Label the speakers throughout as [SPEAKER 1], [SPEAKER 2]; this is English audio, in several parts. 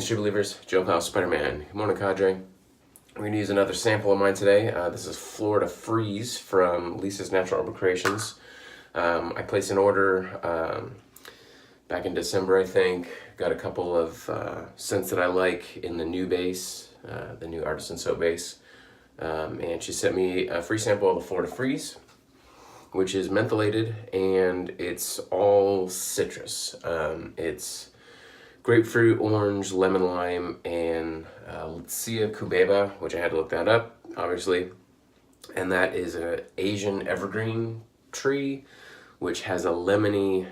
[SPEAKER 1] Greetings, true believers. Joe Powell, Spider-Man. Good morning, Cadre. We're going to use another sample of mine today. This is Florida Freeze from Lisa's Natural Herbal Creations. I placed an order back in December, I think. Got a couple of scents that I like in the new base, the new Artisan Soap base. And she sent me a free sample of the Florida Freeze, which is mentholated, and it's all citrus. It's grapefruit, orange, lemon, lime, and Lycia cubeba, which I had to look that up, obviously. And that is an Asian evergreen tree, which has a lemony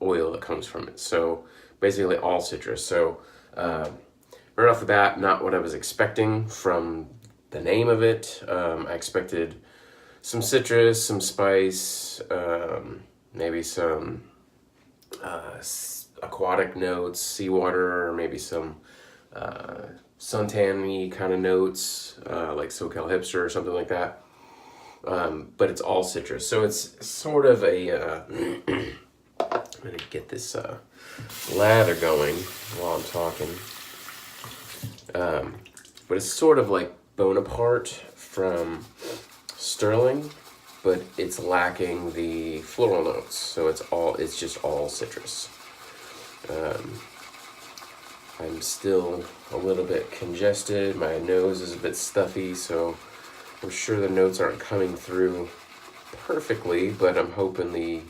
[SPEAKER 1] oil that comes from it. So basically all citrus. So right off the bat, not what I was expecting from the name of it. I expected some citrus, some spice, maybe some aquatic notes, seawater, or maybe some suntan-y kind of notes, like SoCal Hipster or something like that. But it's all citrus. So it's sort of a, I'm gonna get this lather going while I'm talking. But it's sort of like Bonaparte from Sterling, but it's lacking the floral notes. So it's just all citrus. I'm still a little bit congested. My nose is a bit stuffy, so I'm sure the notes aren't coming through perfectly, but I'm hoping the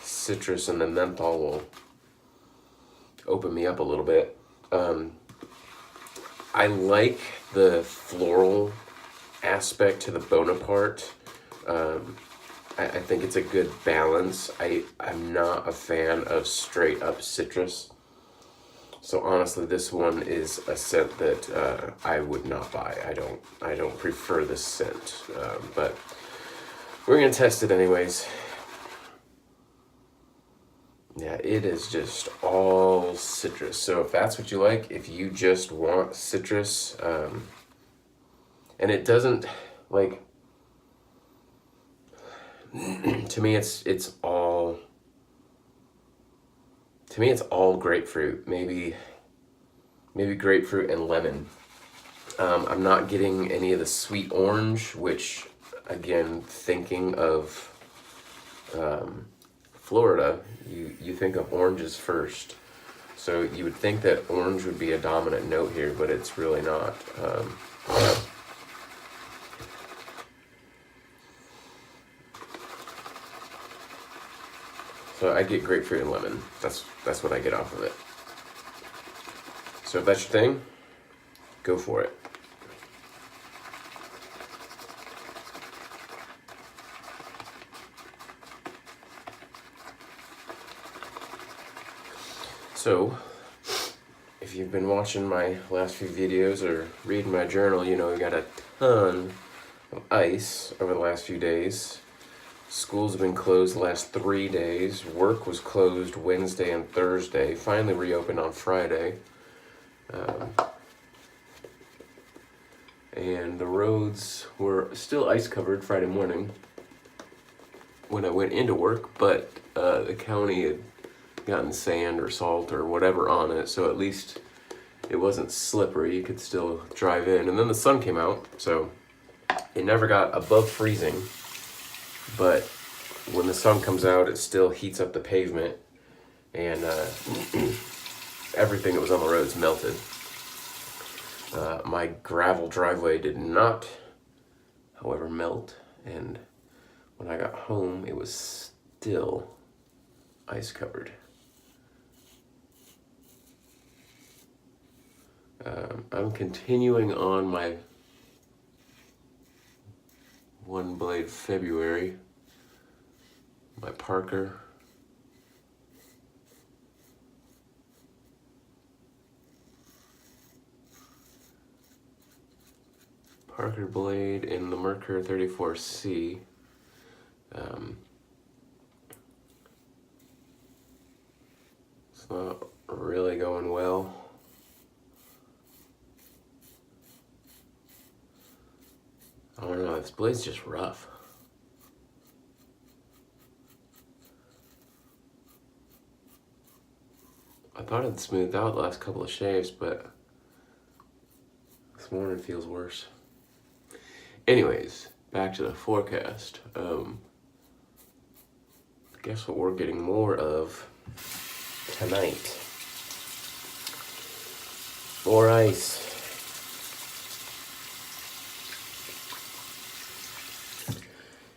[SPEAKER 1] citrus and the menthol will open me up a little bit. I like the floral aspect to the Bonaparte. I think it's a good balance. I'm not a fan of straight up citrus. So honestly, this one is a scent that I would not buy. I don't prefer this scent, but we're gonna test it anyways. Yeah, it is just all citrus. So if that's what you like, if you just want citrus, and it doesn't like. To me, it's all grapefruit. Maybe grapefruit and lemon. I'm not getting any of the sweet orange, which, again, thinking of Florida, you think of oranges first. So you would think that orange would be a dominant note here, but it's really not. So I get grapefruit and lemon. That's what I get off of it. So if that's your thing, go for it. So if you've been watching my last few videos or reading my journal, you know we got a ton of ice over the last few days. Schools have been closed the last 3 days. Work was closed Wednesday and Thursday. Finally reopened on Friday. And the roads were still ice covered Friday morning when I went into work, but the county had gotten sand or salt or whatever on it, so at least it wasn't slippery. You could still drive in. And then the sun came out, so it never got above freezing. But when the sun comes out, it still heats up the pavement, and everything that was on the roads melted. My gravel driveway did not, however, melt, and when I got home, it was still ice covered. I'm continuing on my one blade February, my Parker. Parker blade in the Merkur 34C. It's not really going well. I don't know, this blade's just rough. I thought it smoothed out the last couple of shaves, but this morning feels worse. Anyways, back to the forecast. Guess what we're getting more of tonight? More ice.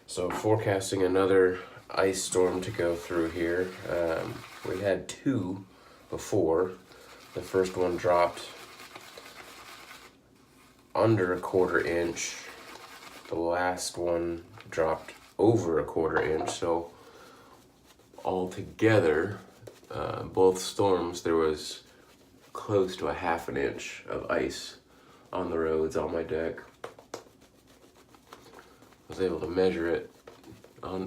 [SPEAKER 1] So forecasting another ice storm to go through here. We had 2 before. The first one dropped under 1/4 inch. The last one dropped over 1/4 inch. So altogether, both storms, there was close to 1/2 inch of ice on the roads on my deck. I was able to measure it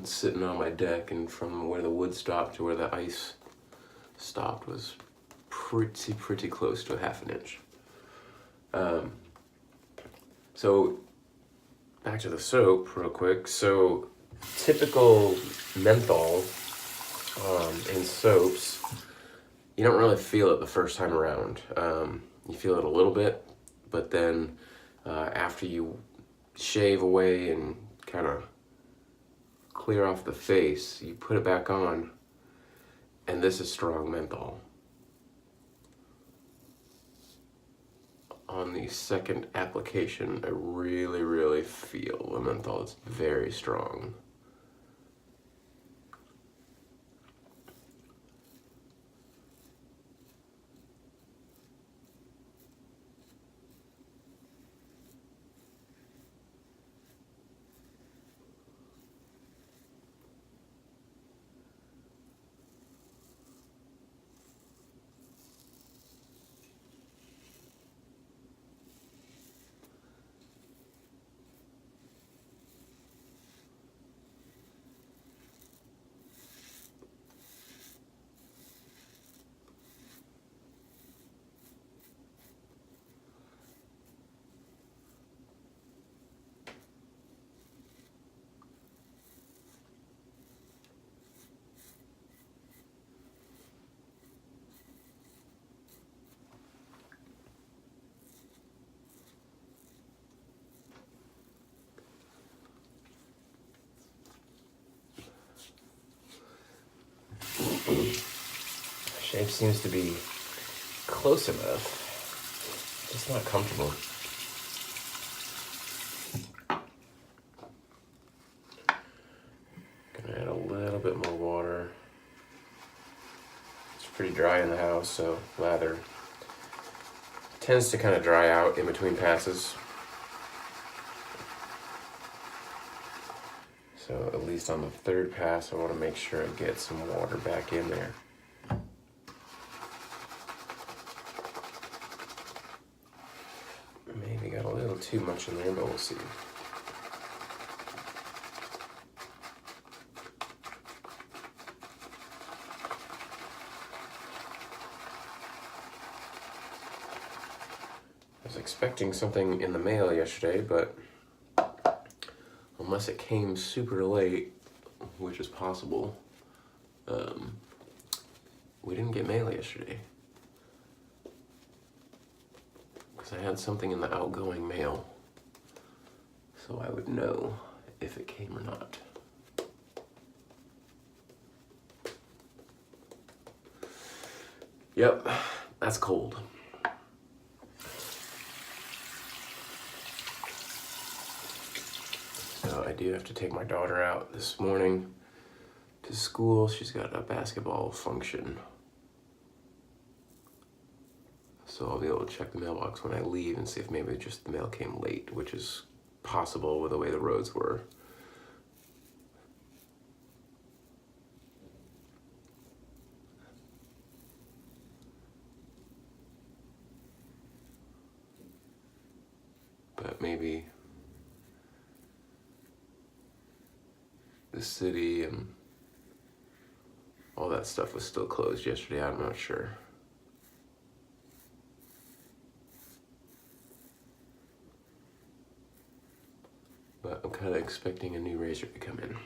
[SPEAKER 1] sitting on my deck, and from where the wood stopped to where the ice stopped was pretty close to 1/2 inch. So back to the soap real quick. So typical menthol in soaps, you don't really feel it the first time around. You feel it a little bit, but then after you shave away and kind of clear off the face, you put it back on, and this is strong menthol. On the second application, I really feel the menthol. It's very strong. Shape seems to be close enough, just not comfortable. Gonna add a little bit more water. It's pretty dry in the house, so lather tends to kind of dry out in between passes. So at least on the 3rd pass, I want to make sure I get some water back in there. Maybe got a little too much in there, but we'll see. I was expecting something in the mail yesterday, but unless it came super late, which is possible, we didn't get mail yesterday. Because I had something in the outgoing mail, so I would know if it came or not. Yep, that's cold. So I do have to take my daughter out this morning to school. She's got a basketball function. So I'll be able to check the mailbox when I leave and see if maybe just the mail came late, which is possible with the way the roads were. But maybe the city and all that stuff was still closed yesterday. I'm not sure. But I'm kind of expecting a new razor to come in.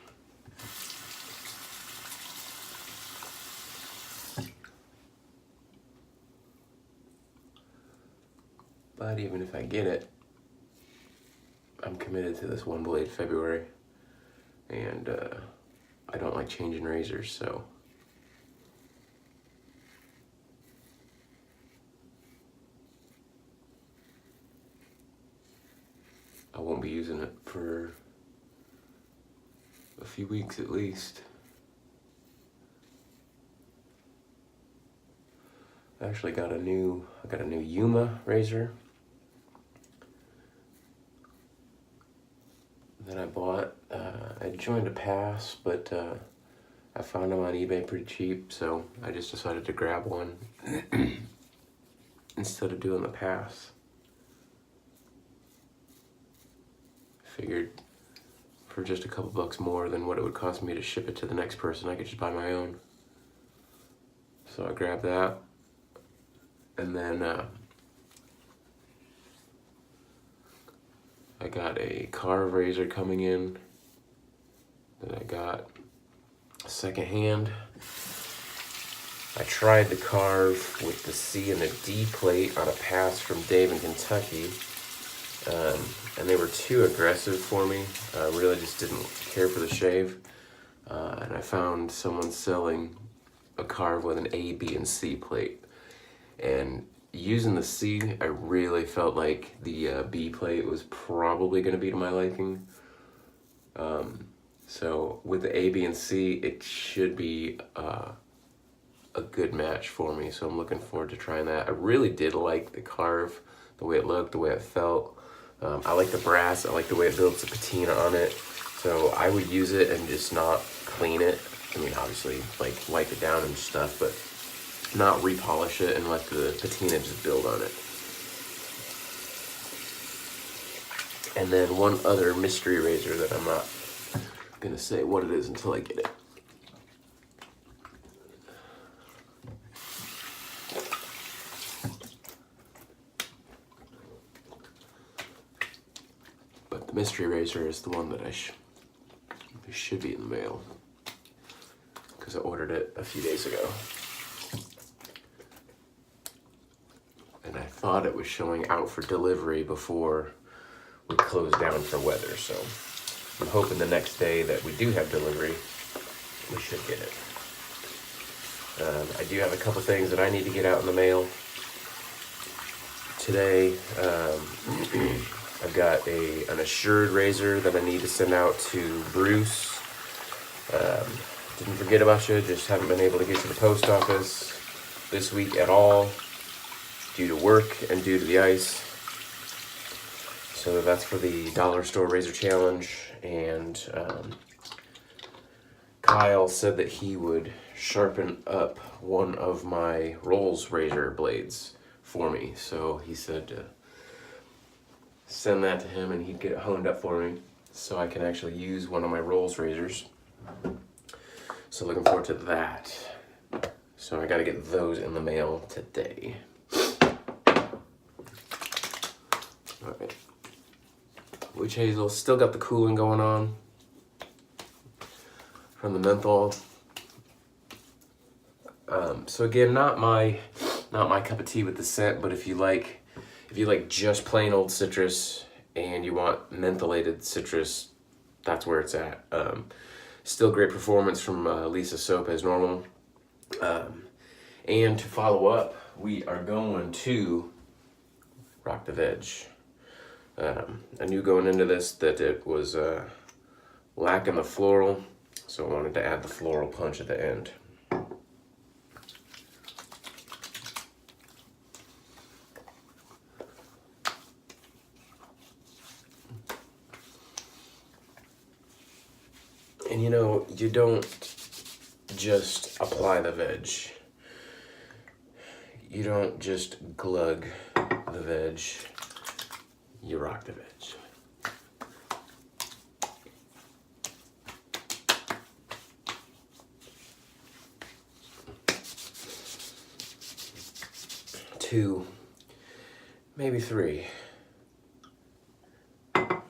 [SPEAKER 1] But even if I get it, I'm committed to this one blade February, and I don't like changing razors, so I won't be using it for a few weeks at least. I actually got a new Yuma razor that I bought. I joined a pass, but I found them on eBay pretty cheap, so I just decided to grab one instead of doing the pass. Figured for just a couple bucks more than what it would cost me to ship it to the next person, I could just buy my own. So I grabbed that, and then I got a carve razor coming in that I got secondhand. I tried the carve with the C and the D plate on a pass from Dave in Kentucky, and they were too aggressive for me. I really just didn't care for the shave, and I found someone selling a carve with an A, B, and C plate, and using the C, I really felt like the B plate was probably going to be to my liking. So with the A, B, and C, it should be a good match for me. So I'm looking forward to trying that. I really did like the carve, the way it looked, the way it felt. I like the brass. I like the way it builds the patina on it. So I would use it and just not clean it. I mean, obviously, like wipe it down and stuff, but not repolish it and let the patina just build on it. And then one other mystery razor that I'm not gonna say what it is until I get it. But the mystery razor is the one that it should be in the mail, because I ordered it a few days ago. And I thought it was showing out for delivery before we closed down for weather, so I'm hoping the next day that we do have delivery, we should get it. I do have a couple things that I need to get out in the mail today. I've got an Assured razor that I need to send out to Bruce. Didn't forget about you, just haven't been able to get to the post office this week at all due to work and due to the ice. So that's for the Dollar Store Razor Challenge, and Kyle said that he would sharpen up one of my Rolls razor blades for me. So he said to send that to him and he'd get it honed up for me so I can actually use one of my Rolls razors. So looking forward to that. So I gotta get those in the mail today. All right. Witch hazel, still got the cooling going on from the menthol. So again, not my cup of tea with the scent, but if you like just plain old citrus and you want mentholated citrus, that's where it's at. Still great performance from Lisa Soap as normal. And to follow up, we are going to Rock the Veg. I knew going into this that it was lacking the floral, so I wanted to add the floral punch at the end. And you know, you don't just apply the veg. You don't just glug the veg. You rock the veg. Two, maybe three. And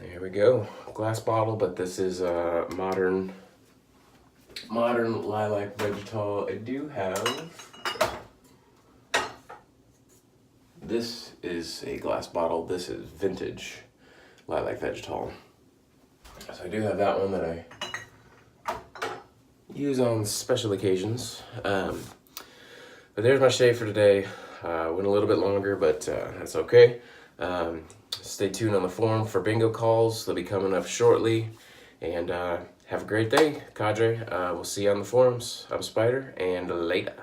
[SPEAKER 1] there we go. glass bottle, but this is a modern Lilac Vegetal. I do have, this is a glass bottle. This is vintage Lilac Vegetal. So I do have that one that I use on special occasions. But there's my shave for today. Went a little bit longer, but that's okay. Stay tuned on the forum for bingo calls. They'll be coming up shortly. And have a great day, Cadre. We'll see you on the forums. I'm Spider, and later.